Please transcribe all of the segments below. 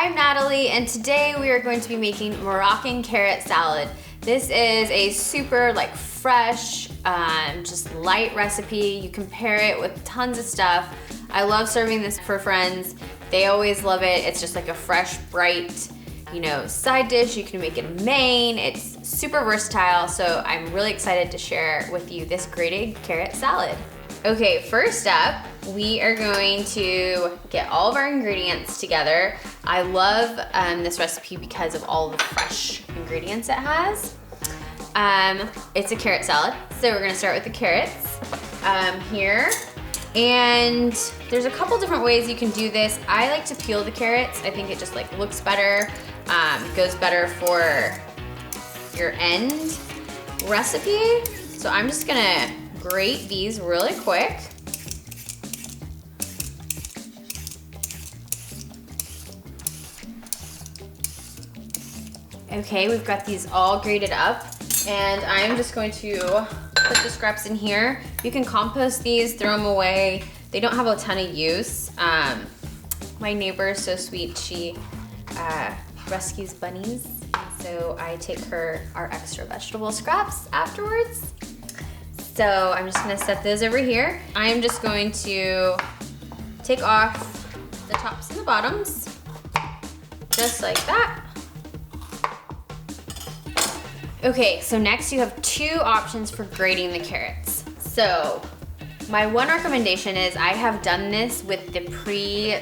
I'm Natalie, and today we are going to be making Moroccan carrot salad. This is a super fresh, just light recipe. You can pair it with tons of stuff. I love serving this for friends. They always love it. It's just like a fresh, bright, side dish. You can make it a main. It's super versatile, so I'm really excited to share with you this grated carrot salad. Okay, first up, we are going to get all of our ingredients together. I love this recipe because of all the fresh ingredients it has. It's a carrot salad, so we're gonna start with the carrots here. And there's a couple different ways you can do this. I like to peel the carrots. I think it just looks better, goes better for your end recipe. So I'm just gonna grate these really quick. Okay, we've got these all grated up, and I'm just going to put the scraps in here. You can compost these, throw them away. They don't have a ton of use. My neighbor is so sweet. She rescues bunnies, so I take our extra vegetable scraps afterwards. So I'm just gonna set those over here. I'm just going to take off the tops and the bottoms, just like that. Okay, so next you have two options for grating the carrots. So my one recommendation is I have done this with the pre-bought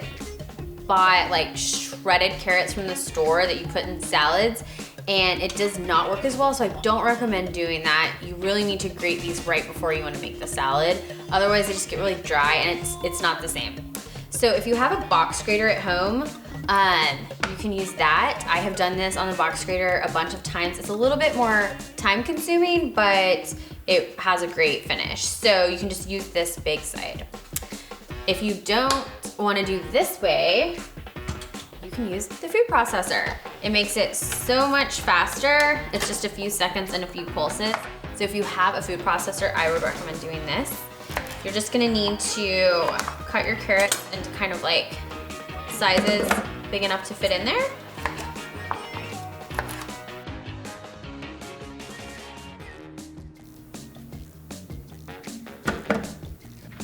shredded carrots from the store that you put in salads, and it does not work as well, so I don't recommend doing that. You really need to grate these right before you want to make the salad. Otherwise they just get really dry and it's not the same. So if you have a box grater at home, you can use that. I have done this on the box grater a bunch of times. It's a little bit more time consuming, but it has a great finish. So you can just use this big side. If you don't want to do this way, you can use the food processor. It makes it so much faster. It's just a few seconds and a few pulses. So if you have a food processor, I would recommend doing this. You're just gonna need to cut your carrots into kind of sizes big enough to fit in there.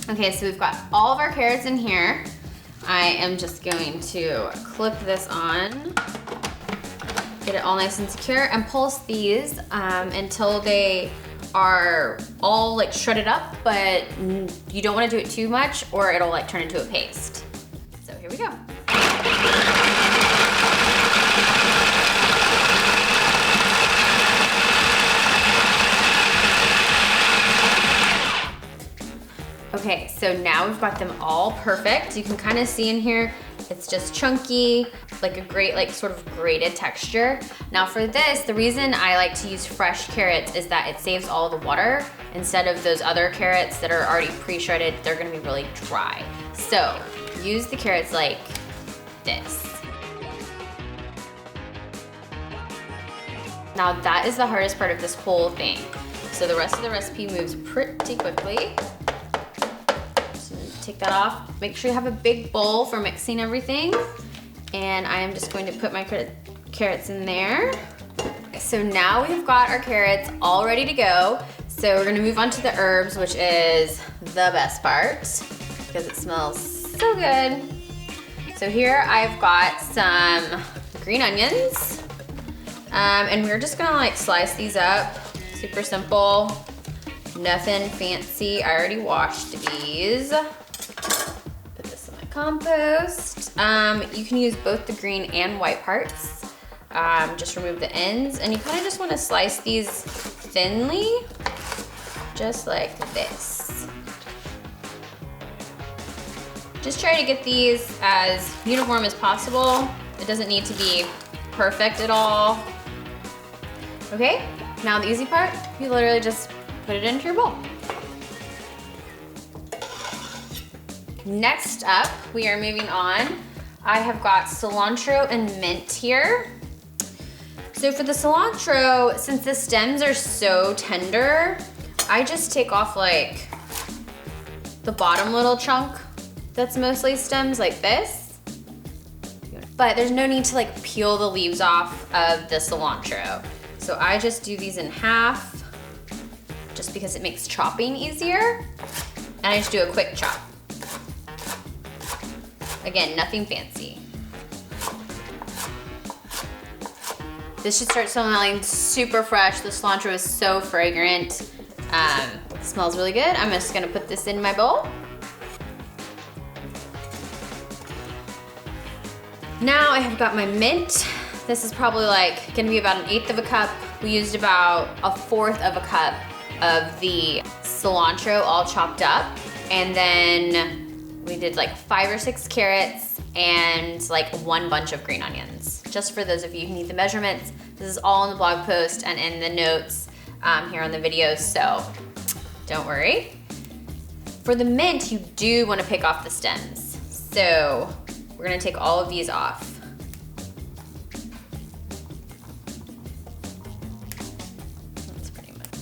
Okay, so we've got all of our carrots in here. I am just going to clip this on, get it all nice and secure, and pulse these until they are all shredded up, but you don't want to do it too much or it'll turn into a paste. So here we go. Okay, so now we've got them all perfect. You can kind of see in here, it's just chunky, a great sort of grated texture. Now for this, the reason I like to use fresh carrots is that it saves all the water. Instead of those other carrots that are already pre-shredded, they're gonna be really dry. So use the carrots like this. Now that is the hardest part of this whole thing. So the rest of the recipe moves pretty quickly. Take that off. Make sure you have a big bowl for mixing everything. And I am just going to put my carrots in there. So now we've got our carrots all ready to go. So we're gonna move on to the herbs, which is the best part because it smells so good. So here I've got some green onions. And we're just gonna slice these up. Super simple, nothing fancy. I already washed these. Put this in my compost. You can use both the green and white parts. Just remove the ends, and you kind of just want to slice these thinly, just like this. Just try to get these as uniform as possible. It doesn't need to be perfect at all. Okay, now the easy part, you literally just put it into your bowl. Next up, we are moving on. I have got cilantro and mint here. So for the cilantro, since the stems are so tender, I just take off the bottom little chunk that's mostly stems like this. but there's no need to like peel the leaves off of the cilantro. So I just do these in half, just because it makes chopping easier. And I just do a quick chop. Again, nothing fancy. This should start smelling super fresh. The cilantro is so fragrant. It smells really good. I'm just gonna put this in my bowl. Now I have got my mint. This is probably like gonna be about 1/8 of a cup. We used about 1/4 of a cup of the cilantro all chopped up. And then we did like 5 or 6 carrots and like 1 bunch of green onions. Just for those of you who need the measurements, this is all in the blog post and in the notes here on the video, so don't worry. For the mint, you do wanna pick off the stems. So we're gonna take all of these off. That's pretty much.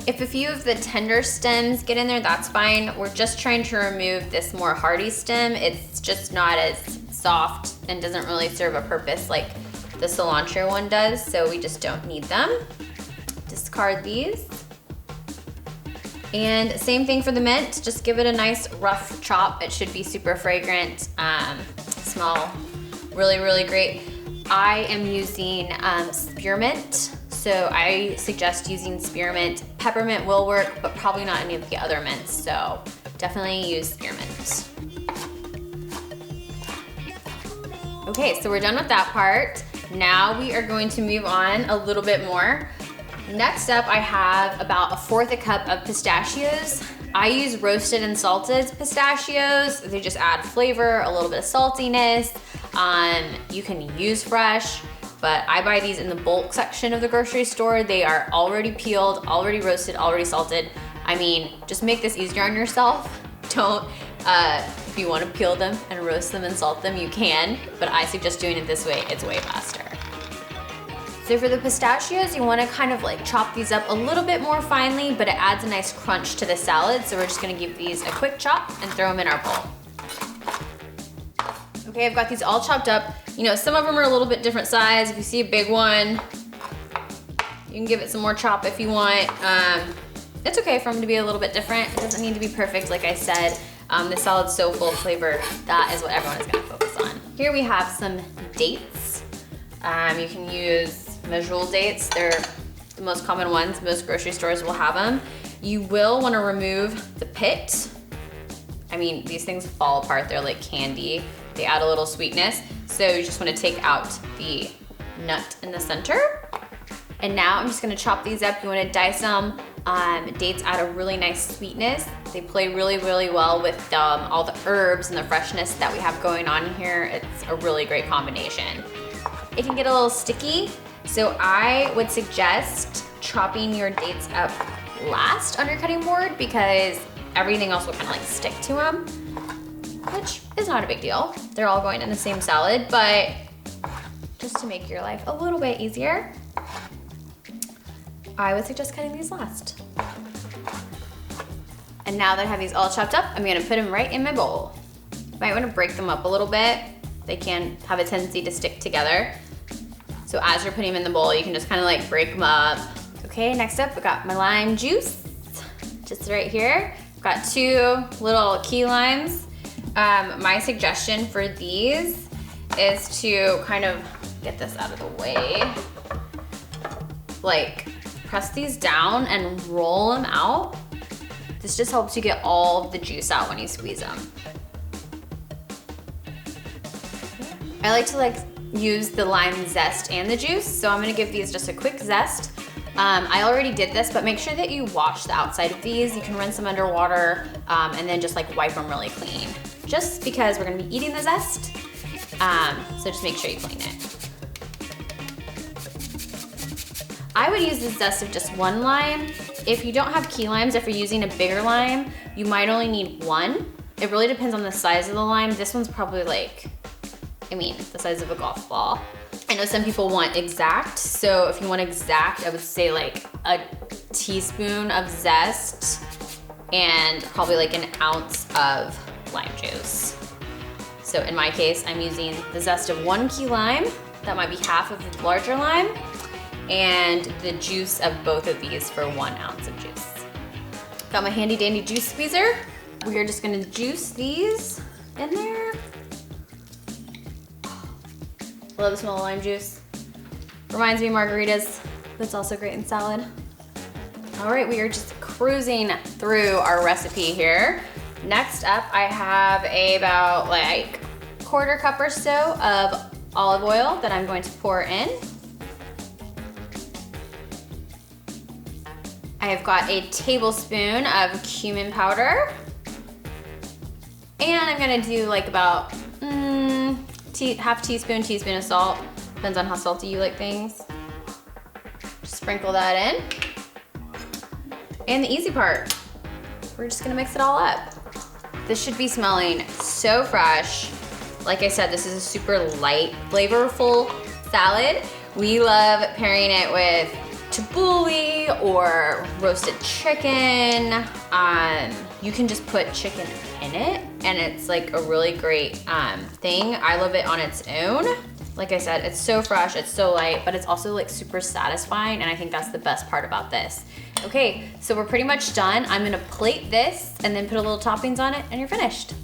If a few of the tender stems get in there, that's fine. We're just trying to remove this more hardy stem. It's just not as soft and doesn't really serve a purpose like the cilantro one does, so we just don't need them. Discard these. And same thing for the mint, just give it a nice rough chop. It should be super fragrant, smell really, really great. I am using spearmint, so I suggest using spearmint. Peppermint will work, but probably not any of the other mints, so definitely use spearmint. Okay, so we're done with that part. Now we are going to move on a little bit more. Next up, I have about 1/4 a cup of pistachios. I use roasted and salted pistachios. They just add flavor, a little bit of saltiness. You can use fresh, but I buy these in the bulk section of the grocery store. They are already peeled, already roasted, already salted. I mean, just make this easier on yourself. Don't, if you wanna peel them and roast them and salt them, you can, but I suggest doing it this way, it's way faster. So for the pistachios, you wanna kind of like chop these up a little bit more finely, but it adds a nice crunch to the salad. So we're just gonna give these a quick chop and throw them in our bowl. Okay, I've got these all chopped up. You know, some of them are a little bit different size. If you see a big one, you can give it some more chop if you want. It's okay for them to be a little bit different. It doesn't need to be perfect, like I said. The salad's so full of flavor, that is what everyone is gonna focus on. Here we have some dates. You can use medjool dates. They're the most common ones. Most grocery stores will have them. You will want to remove the pit. I mean, these things fall apart. They're like candy. They add a little sweetness. So you just want to take out the nut in the center. And now I'm just going to chop these up. You want to dice them. Dates add a really nice sweetness. They play really, really well with all the herbs and the freshness that we have going on here. It's a really great combination. It can get a little sticky, so I would suggest chopping your dates up last on your cutting board because everything else will kind of like stick to them, which is not a big deal. They're all going in the same salad, but just to make your life a little bit easier, I would suggest cutting these last. And now that I have these all chopped up, I'm gonna put them right in my bowl. You might wanna break them up a little bit. They can have a tendency to stick together. So as you're putting them in the bowl, you can just kind of like break them up. Okay, next up, I got my lime juice, just right here. I've got 2 little key limes. My suggestion for these is to kind of get this out of the way. Like, press these down and roll them out. This just helps you get all of the juice out when you squeeze them. I like to use the lime zest and the juice, so I'm gonna give these just a quick zest. I already did this, but make sure that you wash the outside of these. You can rinse them underwater and then just like wipe them really clean. Just because we're gonna be eating the zest, so just make sure you clean it. I would use the zest of just 1 lime. If you don't have key limes, if you're using a bigger lime, you might only need 1. It really depends on the size of the lime. This one's probably like, I mean, the size of a golf ball. I know some people want exact, so if you want exact, I would say like a teaspoon of zest and probably like 1 ounce of lime juice. So in my case, I'm using the zest of 1 key lime. That might be half of the larger lime. And the juice of both of these for 1 ounce of juice. Got my handy dandy juice squeezer. We are just gonna juice these in there. Love the smell of lime juice. Reminds me of margaritas, but it's also great in salad. All right, we are just cruising through our recipe here. Next up, I have about like 1/4 cup or so of olive oil that I'm going to pour in. I have got a tablespoon of cumin powder. And I'm gonna do like about half teaspoon of salt. Depends on how salty you like things. Just sprinkle that in. And the easy part, we're just gonna mix it all up. This should be smelling so fresh. Like I said, this is a super light, flavorful salad. We love pairing it with tabbouleh or roasted chicken. You can just put chicken in it and it's like a really great thing. I love it on its own. Like I said, it's so fresh, it's so light, but it's also like super satisfying, and I think that's the best part about this. Okay, so we're pretty much done. I'm gonna plate this and then put a little toppings on it and you're finished.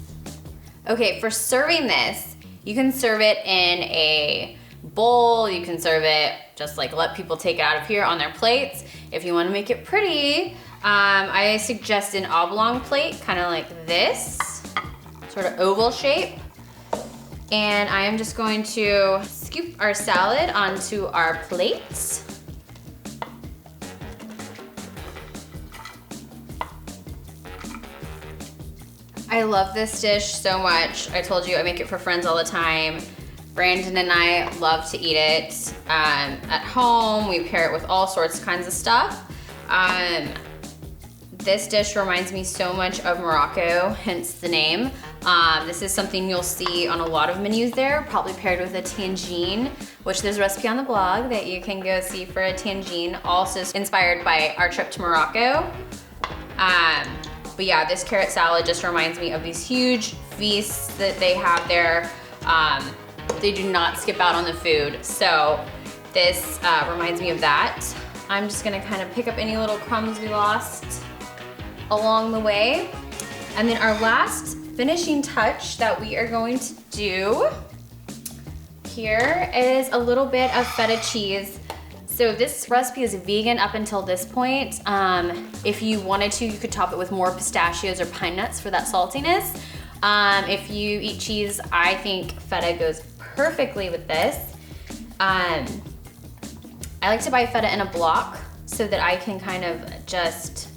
Okay, for serving this, you can serve it in a bowl, you can serve it just like let people take it out of here on their plates. If you wanna make it pretty, I suggest an oblong plate, kind of like this, sort of oval shape. And I am just going to scoop our salad onto our plates. I love this dish so much. I told you I make it for friends all the time. Brandon and I love to eat it at home. We pair it with all sorts of kinds of stuff. This dish reminds me so much of Morocco, hence the name. This is something you'll see on a lot of menus there, probably paired with a tangine, which there's a recipe on the blog that you can go see for a tangine, also inspired by our trip to Morocco. But yeah, this carrot salad just reminds me of these huge feasts that they have there. They do not skip out on the food, so this reminds me of that. I'm just gonna kind of pick up any little crumbs we lost along the way. And then our last finishing touch that we are going to do here is a little bit of feta cheese. So this recipe is vegan up until this point. If you wanted to, you could top it with more pistachios or pine nuts for that saltiness. If you eat cheese, I think feta goes perfectly with this. I like to buy feta in a block so that I can kind of just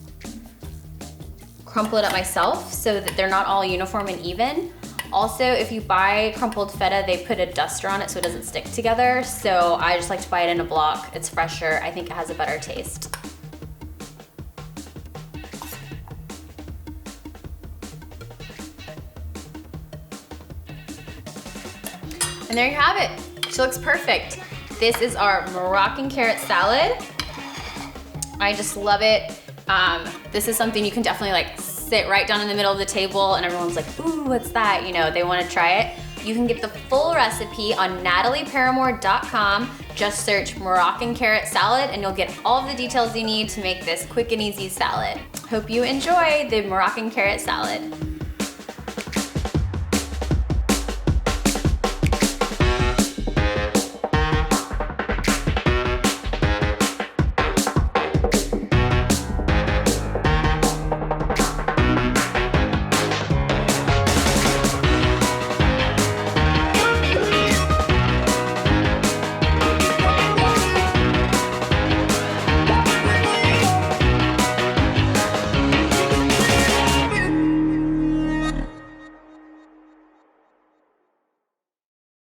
crumple it up myself so that they're not all uniform and even. Also, if you buy crumpled feta, they put a duster on it so it doesn't stick together. So I just like to buy it in a block. It's fresher. I think it has a better taste. And there you have it. She looks perfect. This is our Moroccan carrot salad. I just love it. This is something you can definitely like sit right down in the middle of the table and everyone's like, ooh, what's that? You know, they wanna try it. You can get the full recipe on natalieparamore.com. Just search Moroccan carrot salad and you'll get all of the details you need to make this quick and easy salad. Hope you enjoy the Moroccan carrot salad.